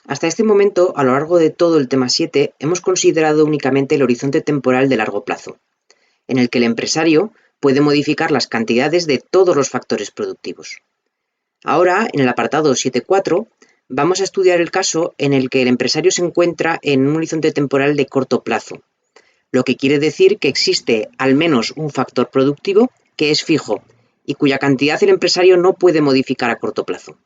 Hasta este momento, a lo largo de todo el tema 7, hemos considerado únicamente el horizonte temporal de largo plazo, en el que el empresario puede modificar las cantidades de todos los factores productivos. Ahora, en el apartado 7.4, vamos a estudiar el caso en el que el empresario se encuentra en un horizonte temporal de corto plazo, lo que quiere decir que existe al menos un factor productivo que es fijo y cuya cantidad el empresario no puede modificar a corto plazo.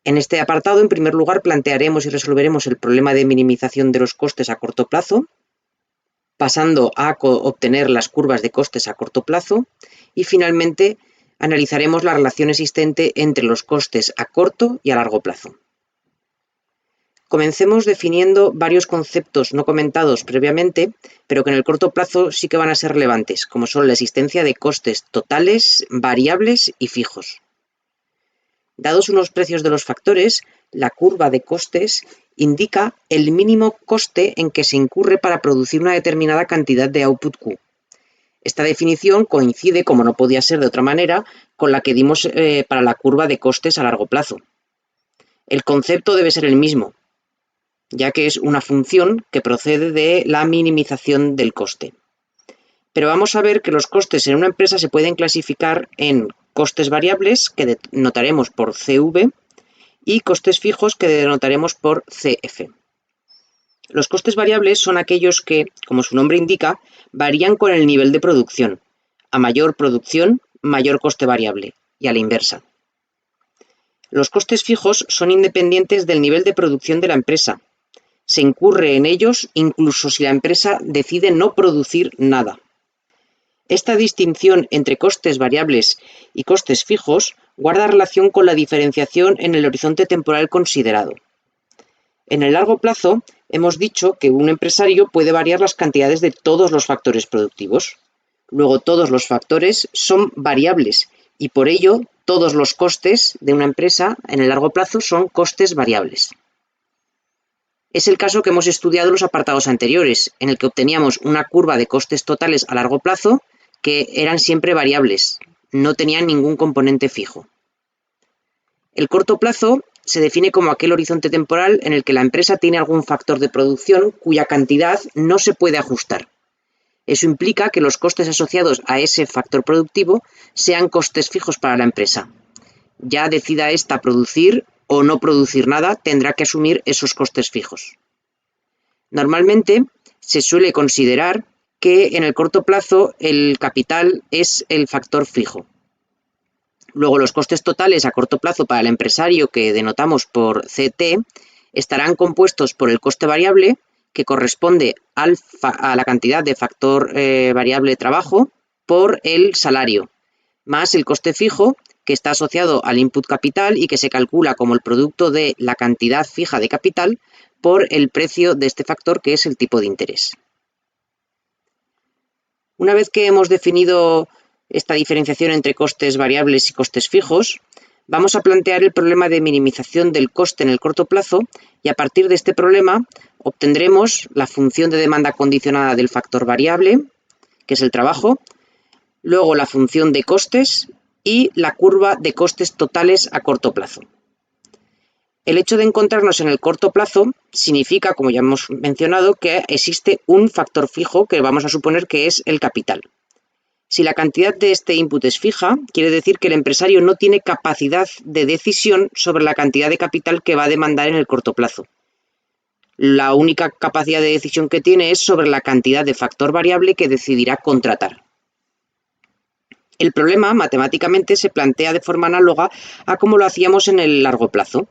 En este apartado, en primer lugar, plantearemos y resolveremos el problema de minimización de los costes a corto plazo, pasando a obtener las curvas de costes a corto plazo y finalmente analizaremos la relación existente entre los costes a corto y a largo plazo. Comencemos definiendo varios conceptos no comentados previamente, pero que en el corto plazo sí que van a ser relevantes, como son la existencia de costes totales, variables y fijos. Dados unos precios de los factores, la curva de costes indica el mínimo coste en que se incurre para producir una determinada cantidad de output Q. Esta definición coincide, como no podía ser de otra manera, con la que dimos para la curva de costes a largo plazo. El concepto debe ser el mismo, ya que es una función que procede de la minimización del coste. Pero vamos a ver que los costes en una empresa se pueden clasificar en costes variables, que denotaremos por CV, y costes fijos, que denotaremos por CF. Los costes variables son aquellos que, como su nombre indica, varían con el nivel de producción. A mayor producción, mayor coste variable, y a la inversa. Los costes fijos son independientes del nivel de producción de la empresa. Se incurre en ellos incluso si la empresa decide no producir nada. Esta distinción entre costes variables y costes fijos guarda relación con la diferenciación en el horizonte temporal considerado. En el largo plazo, hemos dicho que un empresario puede variar las cantidades de todos los factores productivos. Luego, todos los factores son variables y por ello todos los costes de una empresa en el largo plazo son costes variables. Es el caso que hemos estudiado en los apartados anteriores, en el que obteníamos una curva de costes totales a largo plazo que eran siempre variables, no tenían ningún componente fijo. El corto plazo se define como aquel horizonte temporal en el que la empresa tiene algún factor de producción cuya cantidad no se puede ajustar. Eso implica que los costes asociados a ese factor productivo sean costes fijos para la empresa. Ya decida ésta producir o no producir nada, tendrá que asumir esos costes fijos. Normalmente se suele considerar que en el corto plazo el capital es el factor fijo. Luego los costes totales a corto plazo para el empresario, que denotamos por CT, estarán compuestos por el coste variable, que corresponde a la cantidad de factor variable de trabajo, por el salario, más el coste fijo, que está asociado al input capital y que se calcula como el producto de la cantidad fija de capital por el precio de este factor, que es el tipo de interés. Una vez que hemos definido esta diferenciación entre costes variables y costes fijos, vamos a plantear el problema de minimización del coste en el corto plazo y a partir de este problema obtendremos la función de demanda condicionada del factor variable, que es el trabajo, luego la función de costes y la curva de costes totales a corto plazo. El hecho de encontrarnos en el corto plazo significa, como ya hemos mencionado, que existe un factor fijo que vamos a suponer que es el capital. Si la cantidad de este input es fija, quiere decir que el empresario no tiene capacidad de decisión sobre la cantidad de capital que va a demandar en el corto plazo. La única capacidad de decisión que tiene es sobre la cantidad de factor variable que decidirá contratar. El problema, matemáticamente, se plantea de forma análoga a como lo hacíamos en el largo plazo,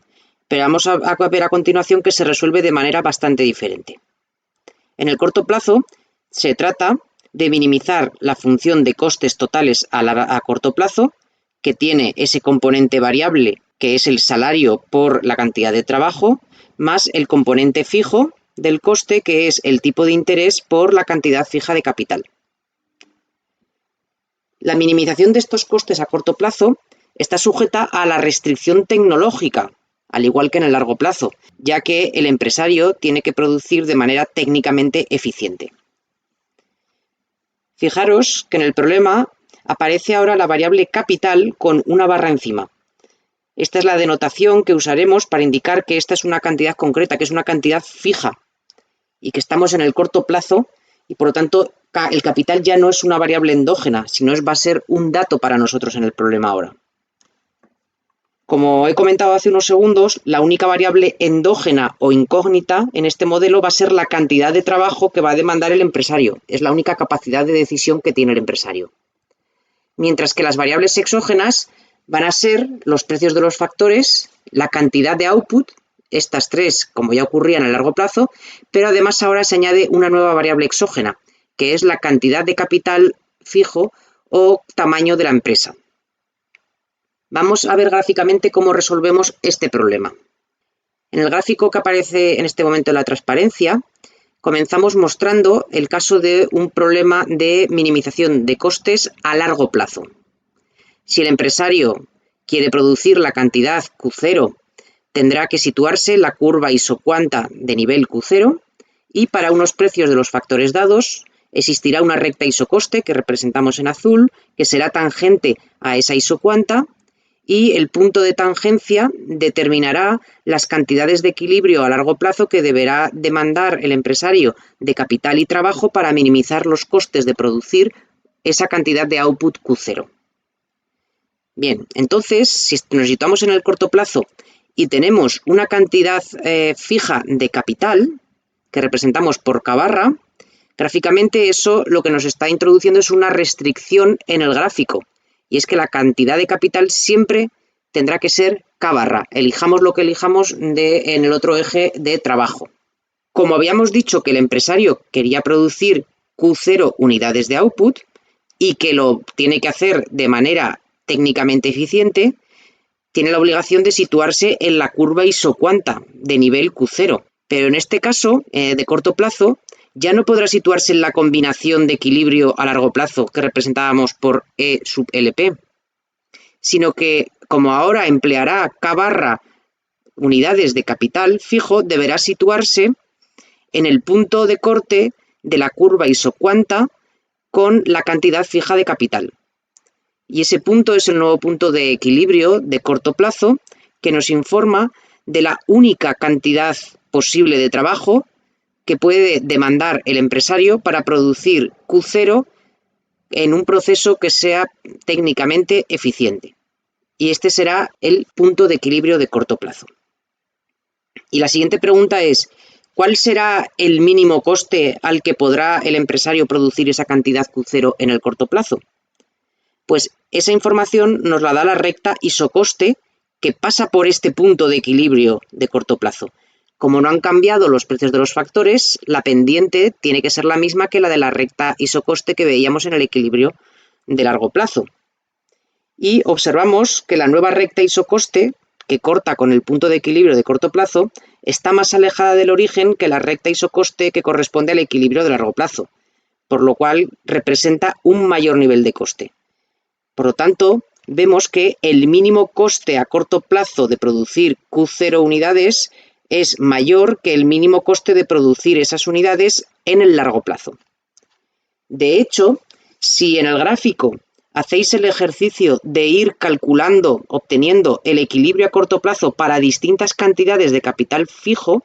pero vamos a ver a continuación que se resuelve de manera bastante diferente. En el corto plazo, se trata de minimizar la función de costes totales a corto plazo, que tiene ese componente variable, que es el salario por la cantidad de trabajo, más el componente fijo del coste, que es el tipo de interés por la cantidad fija de capital. La minimización de estos costes a corto plazo está sujeta a la restricción tecnológica, al igual que en el largo plazo, ya que el empresario tiene que producir de manera técnicamente eficiente. Fijaros que en el problema aparece ahora la variable capital con una barra encima. Esta es la denotación que usaremos para indicar que esta es una cantidad concreta, que es una cantidad fija y que estamos en el corto plazo y por lo tanto el capital ya no es una variable endógena, sino va a ser un dato para nosotros en el problema ahora. Como he comentado hace unos segundos, la única variable endógena o incógnita en este modelo va a ser la cantidad de trabajo que va a demandar el empresario. Es la única capacidad de decisión que tiene el empresario. Mientras que las variables exógenas van a ser los precios de los factores, la cantidad de output, estas tres, como ya ocurría en el largo plazo, pero además ahora se añade una nueva variable exógena, que es la cantidad de capital fijo o tamaño de la empresa. Vamos a ver gráficamente cómo resolvemos este problema. En el gráfico que aparece en este momento en la transparencia, comenzamos mostrando el caso de un problema de minimización de costes a largo plazo. Si el empresario quiere producir la cantidad Q0, tendrá que situarse la curva isocuanta de nivel Q0 y para unos precios de los factores dados existirá una recta isocoste que representamos en azul, que será tangente a esa isocuanta, y el punto de tangencia determinará las cantidades de equilibrio a largo plazo que deberá demandar el empresario de capital y trabajo para minimizar los costes de producir esa cantidad de output Q0. Bien, entonces, si nos situamos en el corto plazo y tenemos una cantidad fija de capital, que representamos por K barra, gráficamente eso lo que nos está introduciendo es una restricción en el gráfico. Y es que la cantidad de capital siempre tendrá que ser K barra, elijamos lo que elijamos en el otro eje de trabajo. Como habíamos dicho que el empresario quería producir Q0 unidades de output y que lo tiene que hacer de manera técnicamente eficiente, tiene la obligación de situarse en la curva isocuanta de nivel Q0. Pero en este caso, de corto plazo, ya no podrá situarse en la combinación de equilibrio a largo plazo que representábamos por E sub LP, sino que, como ahora empleará K barra unidades de capital fijo, deberá situarse en el punto de corte de la curva isocuanta con la cantidad fija de capital. Y ese punto es el nuevo punto de equilibrio de corto plazo que nos informa de la única cantidad posible de trabajo que puede demandar el empresario para producir Q0 en un proceso que sea técnicamente eficiente. Y este será el punto de equilibrio de corto plazo. Y la siguiente pregunta es, ¿cuál será el mínimo coste al que podrá el empresario producir esa cantidad Q0 en el corto plazo? Pues esa información nos la da la recta isocoste que pasa por este punto de equilibrio de corto plazo. Como no han cambiado los precios de los factores, la pendiente tiene que ser la misma que la de la recta isocoste que veíamos en el equilibrio de largo plazo. Y observamos que la nueva recta isocoste, que corta con el punto de equilibrio de corto plazo, está más alejada del origen que la recta isocoste que corresponde al equilibrio de largo plazo, por lo cual representa un mayor nivel de coste. Por lo tanto, vemos que el mínimo coste a corto plazo de producir Q0 unidades es mayor que el mínimo coste de producir esas unidades en el largo plazo. De hecho, si en el gráfico hacéis el ejercicio de ir calculando, obteniendo el equilibrio a corto plazo para distintas cantidades de capital fijo,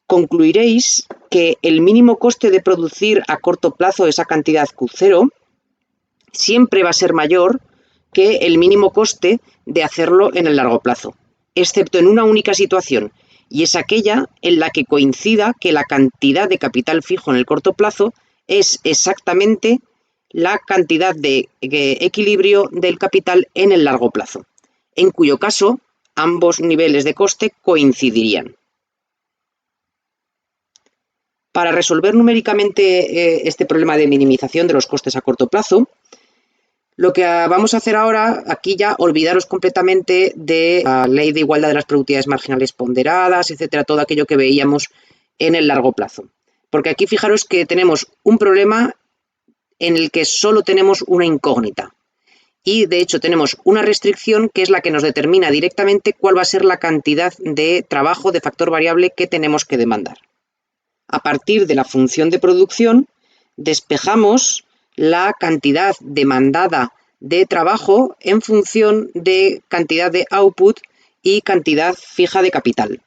concluiréis que el mínimo coste de producir a corto plazo esa cantidad Q0 siempre va a ser mayor que el mínimo coste de hacerlo en el largo plazo, excepto en una única situación, y es aquella en la que coincida que la cantidad de capital fijo en el corto plazo es exactamente la cantidad de equilibrio del capital en el largo plazo, en cuyo caso ambos niveles de coste coincidirían. Para resolver numéricamente este problema de minimización de los costes a corto plazo, lo que vamos a hacer ahora, aquí ya olvidaros completamente de la ley de igualdad de las productividades marginales ponderadas, etcétera, todo aquello que veíamos en el largo plazo. Porque aquí fijaros que tenemos un problema en el que solo tenemos una incógnita. Y de hecho tenemos una restricción que es la que nos determina directamente cuál va a ser la cantidad de trabajo de factor variable que tenemos que demandar. A partir de la función de producción, despejamos la cantidad demandada de trabajo en función de cantidad de output y cantidad fija de capital.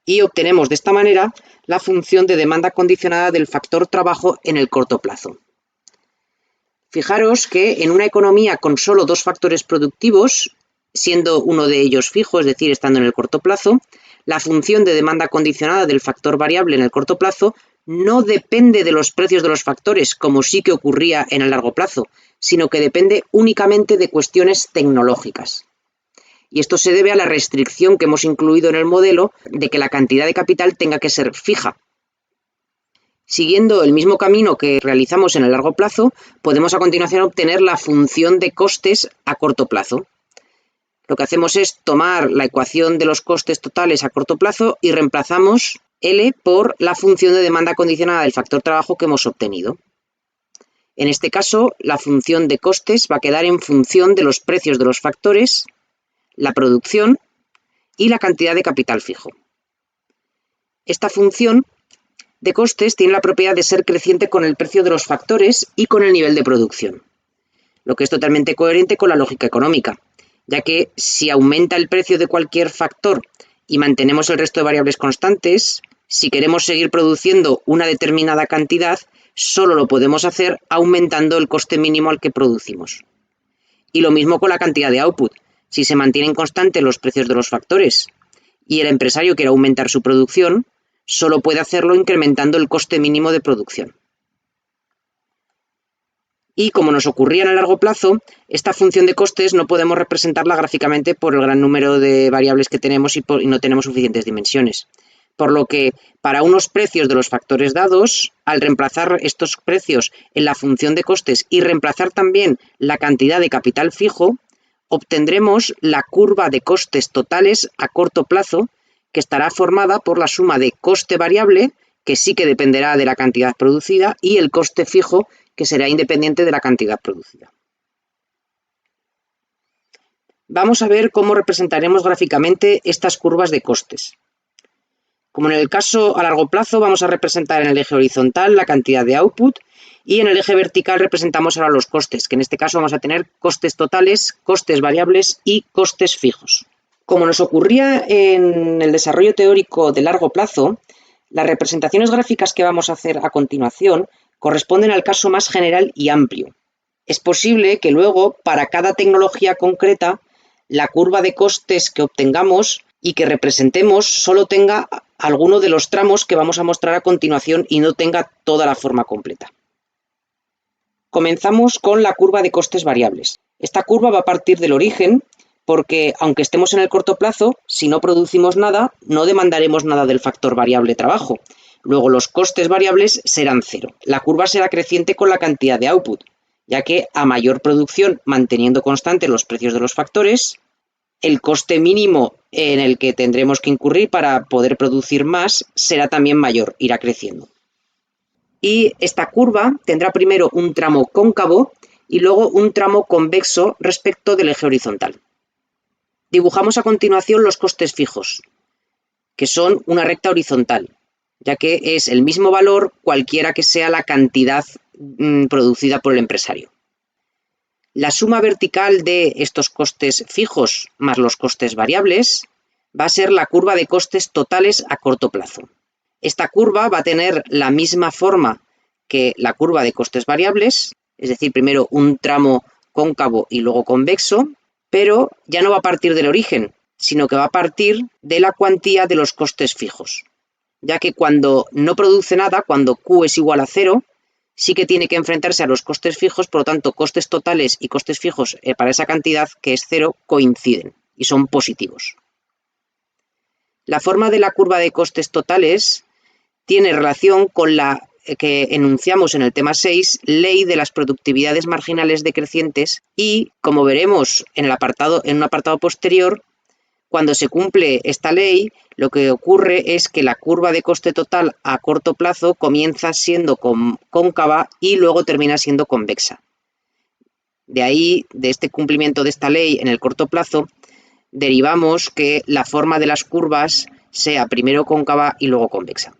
Y obtenemos de esta manera la función de demanda condicionada del factor trabajo en el corto plazo. Fijaros que en una economía con solo dos factores productivos, siendo uno de ellos fijo, es decir, estando en el corto plazo, la función de demanda condicionada del factor variable en el corto plazo no depende de los precios de los factores, como sí que ocurría en el largo plazo, sino que depende únicamente de cuestiones tecnológicas. Y esto se debe a la restricción que hemos incluido en el modelo de que la cantidad de capital tenga que ser fija. Siguiendo el mismo camino que realizamos en el largo plazo, podemos a continuación obtener la función de costes a corto plazo. Lo que hacemos es tomar la ecuación de los costes totales a corto plazo y reemplazamos L por la función de demanda condicionada del factor trabajo que hemos obtenido. En este caso, la función de costes va a quedar en función de los precios de los factores, la producción y la cantidad de capital fijo. Esta función de costes tiene la propiedad de ser creciente con el precio de los factores y con el nivel de producción, lo que es totalmente coherente con la lógica económica, ya que si aumenta el precio de cualquier factor y mantenemos el resto de variables constantes, si queremos seguir produciendo una determinada cantidad, solo lo podemos hacer aumentando el coste mínimo al que producimos. Y lo mismo con la cantidad de output. Si se mantienen constantes los precios de los factores y el empresario quiere aumentar su producción, solo puede hacerlo incrementando el coste mínimo de producción. Y como nos ocurría en el largo plazo, esta función de costes no podemos representarla gráficamente por el gran número de variables que tenemos y no tenemos suficientes dimensiones. Por lo que para unos precios de los factores dados, al reemplazar estos precios en la función de costes y reemplazar también la cantidad de capital fijo, obtendremos la curva de costes totales a corto plazo, que estará formada por la suma de coste variable, que sí que dependerá de la cantidad producida, y el coste fijo, que será independiente de la cantidad producida. Vamos a ver cómo representaremos gráficamente estas curvas de costes. Como en el caso a largo plazo, vamos a representar en el eje horizontal la cantidad de output y en el eje vertical representamos ahora los costes, que en este caso vamos a tener costes totales, costes variables y costes fijos. Como nos ocurría en el desarrollo teórico de largo plazo, las representaciones gráficas que vamos a hacer a continuación corresponden al caso más general y amplio. Es posible que luego, para cada tecnología concreta, la curva de costes que obtengamos y que representemos solo tenga alguno de los tramos que vamos a mostrar a continuación y no tenga toda la forma completa. Comenzamos con la curva de costes variables. Esta curva va a partir del origen porque, aunque estemos en el corto plazo, si no producimos nada, no demandaremos nada del factor variable trabajo. Luego los costes variables serán cero. La curva será creciente con la cantidad de output, ya que a mayor producción, manteniendo constantes los precios de los factores, el coste mínimo en el que tendremos que incurrir para poder producir más será también mayor, irá creciendo. Y esta curva tendrá primero un tramo cóncavo y luego un tramo convexo respecto del eje horizontal. Dibujamos a continuación los costes fijos, que son una recta horizontal, ya que es el mismo valor cualquiera que sea la cantidad producida por el empresario. La suma vertical de estos costes fijos más los costes variables va a ser la curva de costes totales a corto plazo. Esta curva va a tener la misma forma que la curva de costes variables, es decir, primero un tramo cóncavo y luego convexo, pero ya no va a partir del origen, sino que va a partir de la cuantía de los costes fijos, ya que cuando no produce nada, cuando Q es igual a 0, sí que tiene que enfrentarse a los costes fijos, por lo tanto, costes totales y costes fijos para esa cantidad, que es 0, coinciden y son positivos. La forma de la curva de costes totales tiene relación con la que enunciamos en el tema 6, ley de las productividades marginales decrecientes, y, como veremos en un apartado posterior, cuando se cumple esta ley, lo que ocurre es que la curva de coste total a corto plazo comienza siendo cóncava y luego termina siendo convexa. De ahí, de este cumplimiento de esta ley en el corto plazo, derivamos que la forma de las curvas sea primero cóncava y luego convexa.